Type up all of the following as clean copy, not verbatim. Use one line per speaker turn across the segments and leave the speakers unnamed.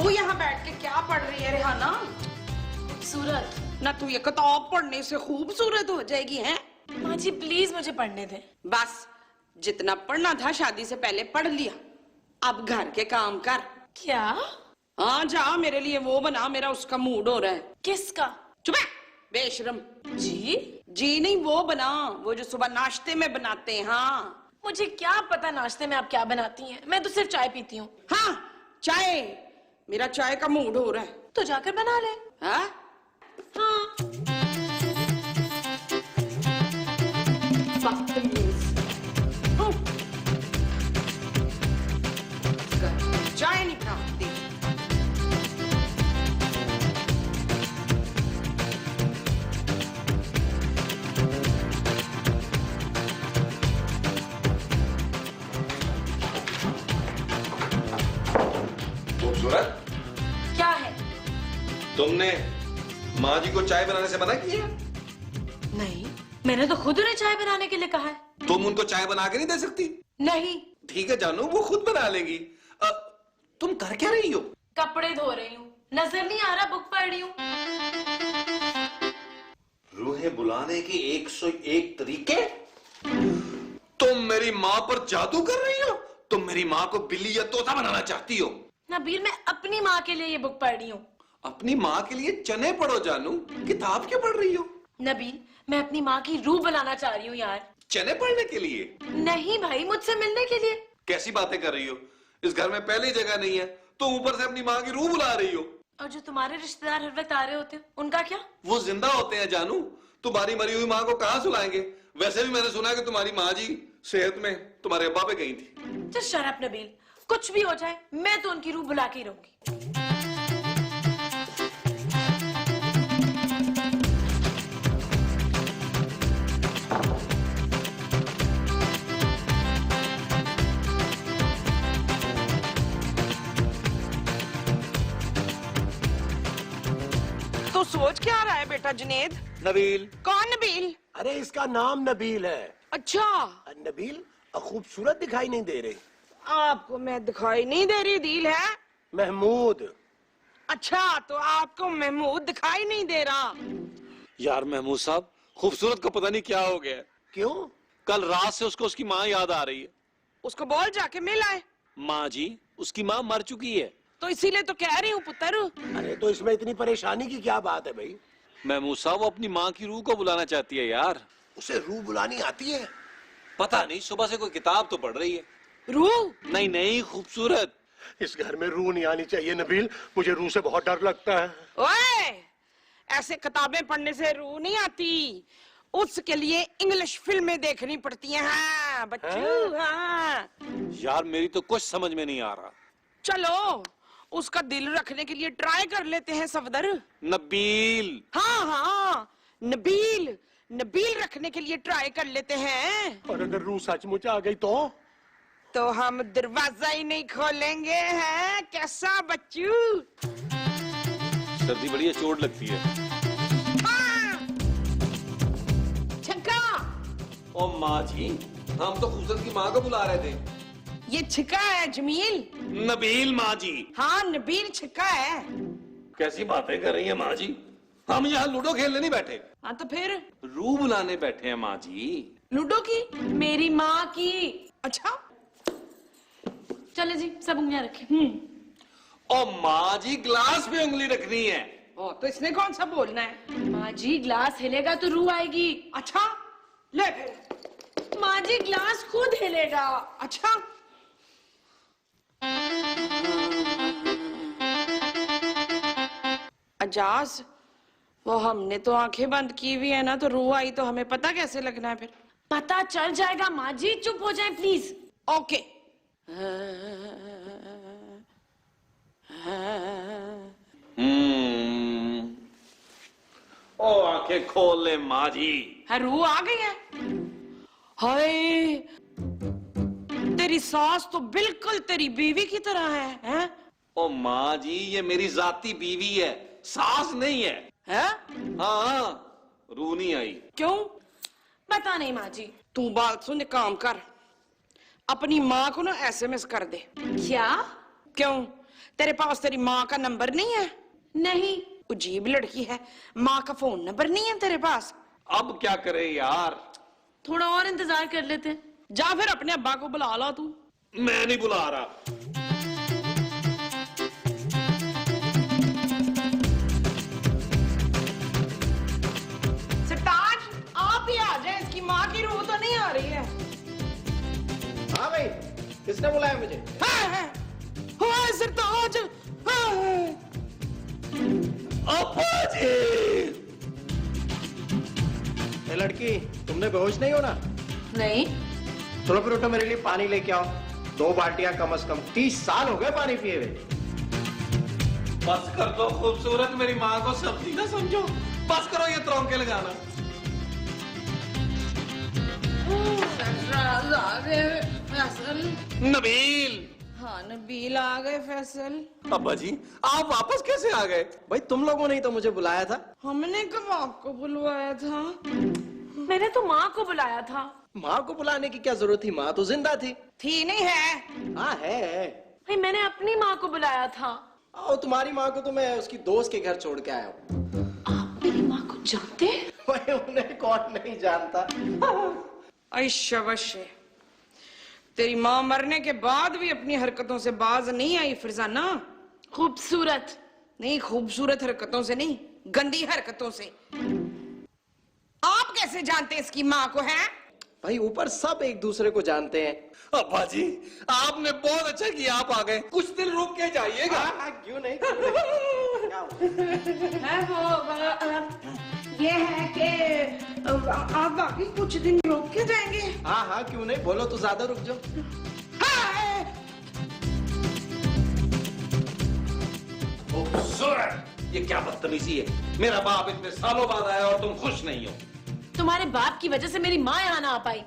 तू यहाँ बैठ के क्या पढ़ रही है रेहाना?
खूबसूरत।
ना तू ये किताब पढ़ने से खूबसूरत हो जाएगी हैं?
माँ जी प्लीज मुझे पढ़ने दे।
बस जितना पढ़ना था शादी से पहले पढ़ लिया, अब घर के काम कर।
क्या?
हाँ जा, मेरे लिए वो बना, मेरा उसका मूड हो रहा है।
किसका?
चुप है बेशरम।
जी?
जी नहीं, वो बना, वो जो सुबह नाश्ते में बनाते हैं। हाँ
मुझे क्या पता नाश्ते में आप क्या बनाती हैं, मैं तो सिर्फ चाय पीती हूँ।
हाँ चाय, मेरा चाय का मूड हो रहा है।
तो जाकर बना ले।
हाँ
हाँ।
चाय नहीं बनाती।
खूबसूरत,
क्या है?
तुमने माँ जी को चाय बनाने से मना किया?
नहीं, मैंने तो खुद उन्हें चाय बनाने के लिए कहा है।
तुम उनको चाय बना के नहीं दे सकती?
नहीं।
ठीक है जानू, वो खुद बना लेंगी। तुम कर क्या रही हो?
कपड़े धो रही हूँ, नजर नहीं आ रहा बुक पढ़ रही हूँ।
रूहें बुलाने के 101 तरीके? तुम मेरी माँ पर जादू कर रही हो? तुम मेरी माँ को बिल्ली या तोता बनाना चाहती हो?
नबील, मैं अपनी माँ के लिए ये बुक पढ़ रही हूँ।
अपनी माँ के लिए चने पढ़ो जानू, किताब क्यों पढ़ रही हो?
नबील, मैं अपनी माँ की रूह बनाना चाह रही हूँ यार।
चने पढ़ने के लिए?
नहीं भाई, मुझसे मिलने के लिए।
कैसी बातें कर रही हो? इस घर में पहले ही जगह नहीं है, तो ऊपर से अपनी माँ की रूह बुला रही हो।
और जो तुम्हारे रिश्तेदार हर वक्त आ रहे होते हैं, उनका क्या?
वो जिंदा होते हैं जानू, तुम्हारी मरी हुई माँ को कहाँ सुलाएंगे? वैसे भी मैंने सुना है कि तुम्हारी माँ जी सेहत में तुम्हारे अब्बा पे गई थी।
तो शट अप नबील, कुछ भी हो जाए मैं तो उनकी रूह बुला के ही रहूंगी।
तो सोच क्या रहा है बेटा जुनेद?
नबील।
कौन नबील?
अरे इसका नाम नबील है।
अच्छा,
नबील खूबसूरत दिखाई नहीं दे रही।
आपको मैं दिखाई नहीं दे रही? दिल है
महमूद।
अच्छा, तो आपको महमूद दिखाई नहीं दे रहा?
यार महमूद साहब, खूबसूरत को पता नहीं क्या हो गया।
क्यों?
कल रात से उसको उसकी माँ याद आ रही है।
उसको बोल जाके मिल आए।
माँ जी, उसकी माँ मर चुकी है।
तो इसीलिए तो कह रही हूँ पुत्र।
अरे तो इसमें इतनी परेशानी की क्या बात है भाई?
महमूद साहब, वो अपनी माँ की रूह को बुलाना चाहती है यार।
उसे रूह बुलानी आती है?
पता नहीं, सुबह से कोई किताब तो पढ़ रही है।
रूह?
नहीं नहीं, खूबसूरत।
इस घर में रूह नहीं आनी चाहिए नबील, मुझे रूह से बहुत डर लगता है।
ओए, ऐसे किताबें पढ़ने से रूह नहीं आती, उसके लिए इंग्लिश फिल्में देखनी पड़ती हैं। हाँ बच्चू, हाँ।
यार मेरी तो कुछ समझ में नहीं आ रहा।
चलो उसका दिल रखने के लिए ट्राई कर लेते हैं सफदर।
नबील।
हाँ हाँ, नबील, नबील रखने के लिए ट्राई कर लेते हैं।
और अगर रूह सचमुच आ गई
तो हम दरवाजा ही नहीं खोलेंगे। हैं कैसा बच्चू?
सर्दी बड़ी है, चोट लगती है।
छक्का।
ओ माँ जी, हम तो खूबसूरत की माँ को बुला रहे थे।
ये छिक्का है जमील।
नबील माँ जी।
हाँ नबील छिक्का है।
कैसी बातें कर रही है माँ जी? हम यहाँ लूडो खेलने नहीं बैठे।
हाँ तो फिर?
रूह बुलाने बैठे हैं माँ जी।
लूडो की?
मेरी माँ की।
अच्छा
चले जी, सब उंगलियां रखें।
ओ माँ जी, ग्लास पे उंगली रखनी है।
ओ, तो इसने कौन सा बोलना है?
माँ जी, ग्लास हिलेगा तो रूह आएगी।
अच्छा ले फिर।
माँ जी, ग्लास खुद हिलेगा।
अच्छा अजाज, वो हमने तो आंखें बंद की हुई है ना, तो रूह आई तो हमें पता कैसे लगना है फिर?
पता चल जाएगा माँ जी, चुप हो जाए प्लीज।
ओके।
ओ आंखें खोल ले माँ जी।
है रूह आ गई है। हाय, तेरी सास तो बिल्कुल तेरी बीवी की तरह है, हैं?
ओ माँ जी, ये मेरी जाती बीवी है, सास नहीं है।
हैं?
हाँ, रूह नहीं आई।
क्यों?
पता नहीं माँ जी।
तू बात सुन, काम कर, अपनी माँ को ना SMS कर दे।
क्या?
क्यों? तेरे पास तेरी माँ का नंबर नहीं है?
नहीं।
अजीब लड़की है, माँ का फोन नंबर नहीं है तेरे पास?
अब क्या करे यार?
थोड़ा और इंतजार कर लेते हैं।
जा फिर अपने अब्बा को बुला ला तू।
मैं नहीं बुला रहा।
सरताज, आप ही आ जाए, इसकी माँ की रूह तो नहीं आ रही है।
हाँ भाई, किसने बुलाया मुझे?
हाँ, सरताज,
अब्बा जी!
ए लड़की, तुमने बेहोश नहीं होना?
नहीं।
चलो फिर उठो, मेरे लिए पानी लेके आओ। 2 बाल्टियां कम से कम। 30 साल हो गए पानी पिए हुए।
बस कर दो खूबसूरत, मेरी माँ को सब्जी ना समझो। बस करो ये तरौंके लगाना। नबील!
हाँ, नबील आ गए। फैसल,
अब्बा जी, आप वापस कैसे आ गए?
भाई तुम लोगों ने ही तो मुझे बुलाया था।
हमने कब आपको बुलवाया था?
मैंने तो माँ को बुलाया था।
माँ को बुलाने की क्या जरूरत थी? माँ तो जिंदा थी।
थी नहीं है?
हाँ है।
भाई मैंने अपनी माँ को बुलाया था।
और तुम्हारी माँ को तो मैं उसकी दोस्त के घर छोड़ के आया हूँ।
आप मेरी माँ को जानते हैं?
भाई उन्हें कौन नहीं जानता।
ऐशवश, तेरी माँ मरने के बाद भी अपनी हरकतों से बाज नहीं आई फरजाना।
खूबसूरत
नहीं, खूबसूरत हरकतों से नहीं, गंदी हरकतों से। आप कैसे जानते इसकी माँ को? है
भाई ऊपर सब एक दूसरे को जानते हैं।
अब्बा जी, आपने बहुत अच्छा किया, आप आ गए। कुछ दिन रुक के जाइएगा।
क्यों नहीं, क्यों नहीं? क्या हुआ?
है वो ये है कि आप बाकी कुछ दिन रुक के जाएंगे।
हाँ हाँ, क्यों नहीं, बोलो तो ज्यादा रुक जाओ।
हाँ।
खूबसूरत, ये क्या बदतमीजी है? मेरा बाप इतने सालों बाद आया और तुम खुश नहीं हो।
तुम्हारे बाप की वजह से मेरी माँ यहाँ ना आ पाई।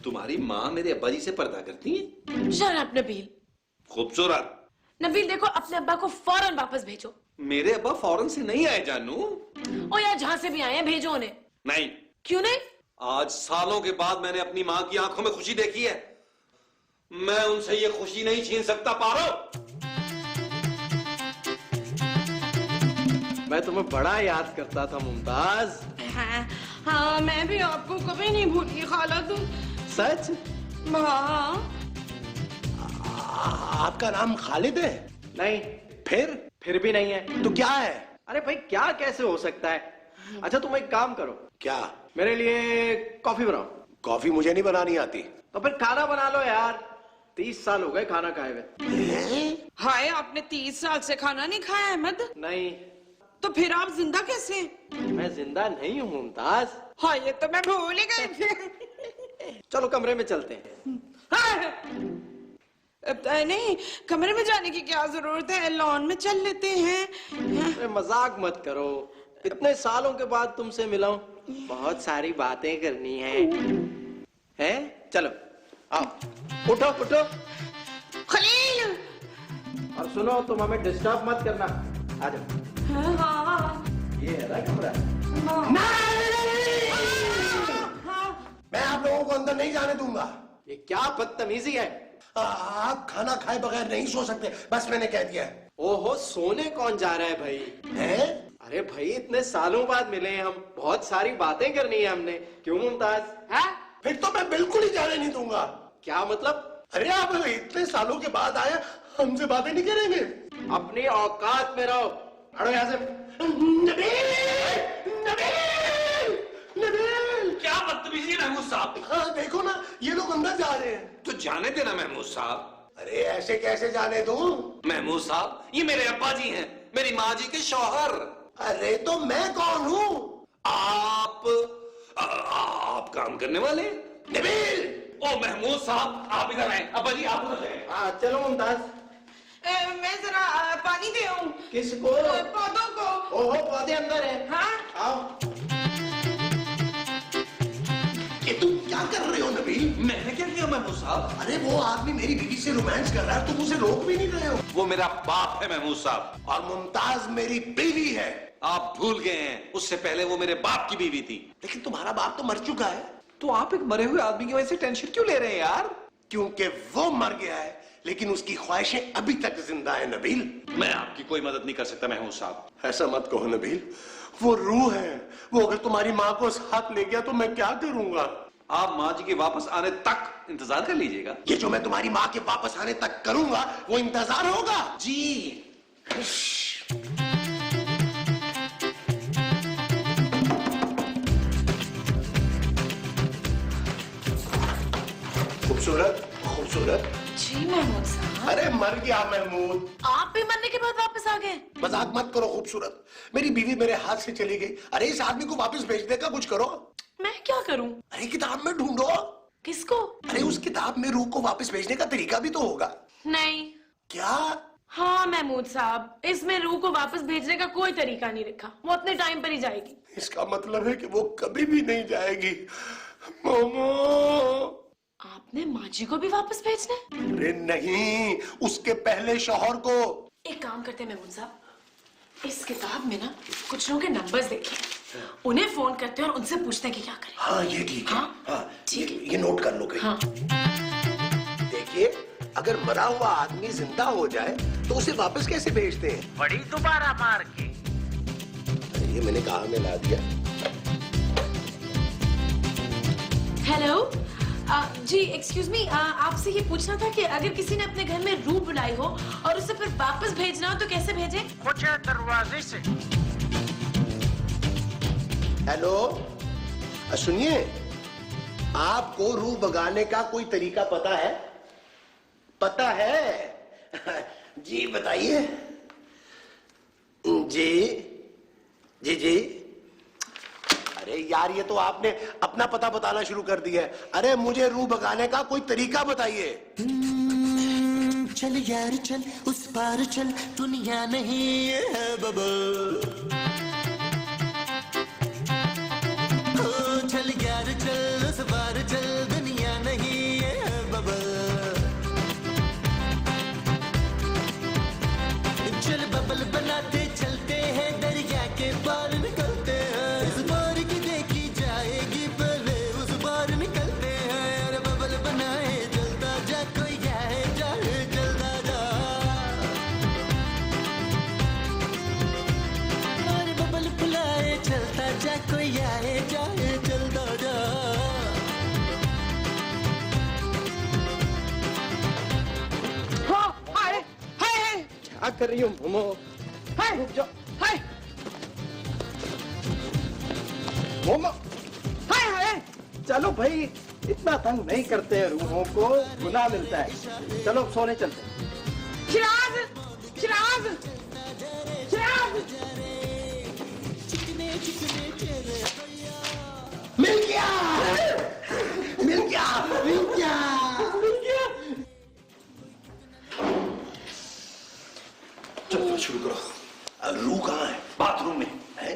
तुम्हारी माँ मेरे अब्बा जी से पर्दा करती है?
Shut up Nabeel.
खूबसूरत,
नबील देखो, अपने अब्बा को फौरन वापस भेजो।
मेरे अब्बा फौरन से नहीं आए जानू।
ओ यार, जहाँ से भी आए हैं भेजो उन्हें।
नहीं।
क्यों नहीं?
आज सालों के बाद मैंने अपनी माँ की आंखों में खुशी देखी है। मैं उनसे ये खुशी नहीं छीन सकता। पारो,
मैं तुम्हें बड़ा याद करता था मुमताज।
हाँ, हाँ, मैं भी आपको कभी नहीं भूली खाला। तुम
सच?
हाँ।
आपका नाम खालिद है?
नहीं। फिर भी नहीं है
तो क्या है?
अरे भाई क्या कैसे हो सकता है? अच्छा तुम एक काम करो,
क्या?
मेरे लिए कॉफी बनाओ।
कॉफी मुझे नहीं बनानी आती।
तो फिर खाना बना लो यार। 30 साल हो गए खाना खाए हुए।
हाय, आपने 30 साल से खाना नहीं खाया अहमद?
नहीं।
तो फिर आप जिंदा कैसे हैं?
मैं जिंदा नहीं हूँ मुमताज।
हाँ, ये तो मैं भूल ही गई।
चलो कमरे में चलते हैं।
हाँ। नहीं, कमरे में जाने की क्या जरूरत है, लॉन में चल लेते हैं।
अरे मजाक मत करो, इतने सालों के बाद तुमसे मिला हूं, बहुत सारी बातें करनी है। हैं? चलो आओ, उठो उठो।
खलील,
और सुनो, तुम हमें डिस्टर्ब मत करना। आ जाओ।
हाँ,
ये है ना कमरा।
मैं आप लोगों को अंदर नहीं जाने दूंगा।
ये क्या बदतमीजी है?
आप खाना खाए बगैर नहीं सो सकते, बस मैंने कह दिया है।
ओहो, सोने कौन जा रहा है भाई?
हैं?
अरे भाई इतने सालों बाद मिले हैं हम, बहुत सारी बातें करनी है हमने। क्यों मुमताज?
हाँ?
फिर तो मैं बिल्कुल ही जाने नहीं दूंगा।
क्या मतलब?
अरे आप इतने सालों के बाद आए, हमसे बातें नहीं करेंगे?
अपनी औकात में रहो। हटो यहाँ से।
नबील! नबील! नबील!
क्या बदतमीजी महमूद साहब।
हाँ देखो ना, ये लोग अंदर जा रहे हैं।
तो जाने देना महमूद साहब।
अरे ऐसे कैसे जाने दूं?
महमूद साहब, ये मेरे अब्बा जी हैं, मेरी माँ जी के शौहर।
अरे तो मैं कौन हूँ?
आप काम करने वाले?
नबील!
ओ महमूद साहब, आप इधर आए। अब्बा जी आप उधर जाएं।
हाँ चलो मुमताज।
मैं जरा पानी दे आऊं
किसको?
पौधों को।
ओहो, पौधे अंदर है।
हाँ?
आओ।
ये तुम क्या कर रहे हो नबील?
मैंने क्या किया महमूद साहब?
अरे वो आदमी मेरी बीवी से रोमांस कर रहा है, तुम उसे रोक भी नहीं रहे हो।
वो मेरा बाप है महमूद साहब।
और मुमताज मेरी बीवी है।
आप भूल गए हैं, उससे पहले वो मेरे बाप की बीवी थी।
लेकिन तुम्हारा बाप तो मर चुका है।
तो आप एक मरे हुए आदमी की वजह से टेंशन क्यों ले रहे हैं यार?
क्योंकि वो मर गया है, लेकिन उसकी ख्वाहिशें अभी तक जिंदा है नबील।
मैं आपकी कोई मदद नहीं कर सकता महमूद साहब।
ऐसा मत कहो नबील, वो रूह है। वो अगर तुम्हारी माँ को साथ ले गया तो मैं क्या करूंगा?
आप माँ जी के वापस आने तक इंतजार कर लीजिएगा।
ये जो मैं तुम्हारी माँ के वापस आने तक करूंगा वो इंतजार होगा।
जी।
खूबसूरत खूबसूरत।
जी महमूद साहब।
अरे मर गया महमूद।
आप भी मरने के बाद वापस आ गए?
मजाक मत करो खूबसूरत, मेरी बीवी मेरे हाथ से चली गई। अरे इस आदमी को वापस भेजने का कुछ करो।
मैं क्या करूं?
अरे किताब में ढूंढो।
किसको?
अरे उस किताब में रूह को वापस भेजने का तरीका भी तो होगा।
नहीं।
क्या?
हाँ महमूद साहब, इसमें रूह को वापस भेजने का कोई तरीका नहीं रखा। वो अपने टाइम पर ही जाएगी।
इसका मतलब है कि वो कभी भी नहीं जाएगी। मोमो।
आपने माँ जी को भी वापस भेजना है?
अरे नहीं, उसके पहले शौहर को।
एक काम करते हैं महमूद साहब, इस किताब में ना कुछ लोगों के नंबर्स देखे, उन्हें फोन करते हैं और उनसे पूछते हैं कि क्या करें।
हाँ ये ठीक है।
हाँ?
हाँ
ठीक है।
ये नोट कर लो कहीं।
हाँ।
देखिए, अगर मरा हुआ आदमी जिंदा हो जाए तो उसे वापस कैसे भेजते हैं?
बड़ी दोबारा मार के।
अरे ये मैंने कहा में ला दिया।
हेलो जी, एक्सक्यूज मी, आपसे ये पूछना था कि अगर किसी ने अपने घर में रूह बुलाई हो और उसे फिर वापस भेजना हो तो कैसे भेजें?
कुछ दरवाजे से।
हेलो, सुनिए, आपको रूह भगाने का कोई तरीका पता है? पता है? जी बताइए। जी जी जी। अरे यार, ये तो आपने अपना पता बताना शुरू कर दिया है। अरे मुझे रूह भगाने का कोई तरीका बताइए।
चल यार चल, उस पार चल, दुनिया नहीं है बबल। चल यार चल, उस पार चल, दुनिया नहीं है बबल। चल बबल बनाते चलते हैं, दरिया के पार निकलते हैं। इस पार की देखी जाएगी, पहले उस पार निकलते हैं। अरे बबल बनाए चलता जा, कोई जाए जाए चलता जा। अरे बबल बुलाए चलता जा, कोई आए जाए चलता जा।
हाँ, हाय हाय
क्या कर रही हो मोमो?
हाय हाय
मोमो,
हाय हाय।
चलो भाई, इतना तंग नहीं करते हैं रूहों को, गुनाह मिलता है। चलो सोने चलते हैं।
चिराग चिराग चिराग।
मिल गया, मिल गया, मिल गया, मिल गया। चलो शुरू करो। रूह कहाँ है?
बाथरूम में
है?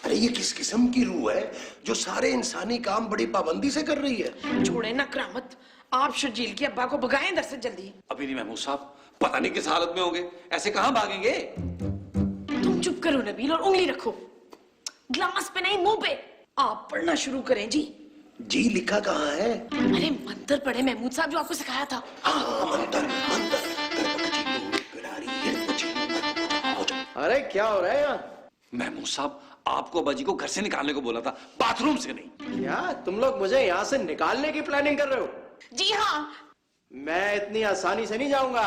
अरे ये किस किस्म की रूह है जो सारे इंसानी काम बड़ी पाबंदी से कर रही है?
छोड़े ना करामत, आप शर्जील के अब्बा को भगाएं इधर से जल्दी।
अभी नहीं महमूद साहब, पता नहीं किस हालत में होंगे, ऐसे कहां भागेंगे।
तुम चुप करो नबील और उंगली रखो, ग्लास पे नहीं मुंह पे।
आप पढ़ना शुरू करें जी।
जी लिखा कहाँ है?
अरे मंत्र पढ़े महमूद साहब, जो आपको सिखाया था।
हाँ मंतर मंतर।
अरे क्या हो रहा है यहाँ?
महमूद साहब, आपको अब्बाजी को घर से निकालने को बोला था, बाथरूम से नहीं।
क्या तुम लोग मुझे यहाँ से निकालने की प्लानिंग कर रहे हो?
जी हाँ।
मैं इतनी आसानी से नहीं जाऊंगा।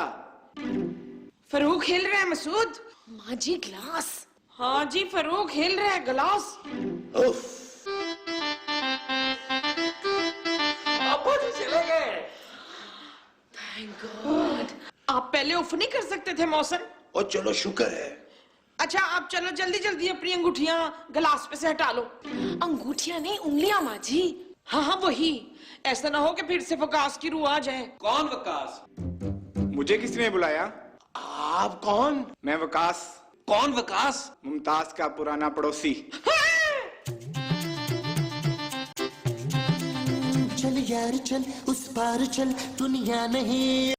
फरूक हिल रहा है मसूद।
माँ जी ग्लास।
हाँ जी, फरूक हिल रहा है गिलास।
अब्बाजी चले गए।
Thank God.
आप पहले उफ नहीं कर सकते थे मौसम?
और चलो शुक्र है।
अच्छा आप चलो जल्दी जल्दी अपनी अंगूठियां गिलास पे से हटा लो।
अंगूठियां नहीं, उंगलियां माँ जी।
हाँ हाँ वही, ऐसा ना हो कि फिर से वकास की रूह आ जाए।
कौन वकास?
मुझे किसने बुलाया?
आप कौन?
मैं वकास,
कौन वकास?
मुमताज का पुराना पड़ोसी।
चल यार चल, उस पार चल, दुनिया नहीं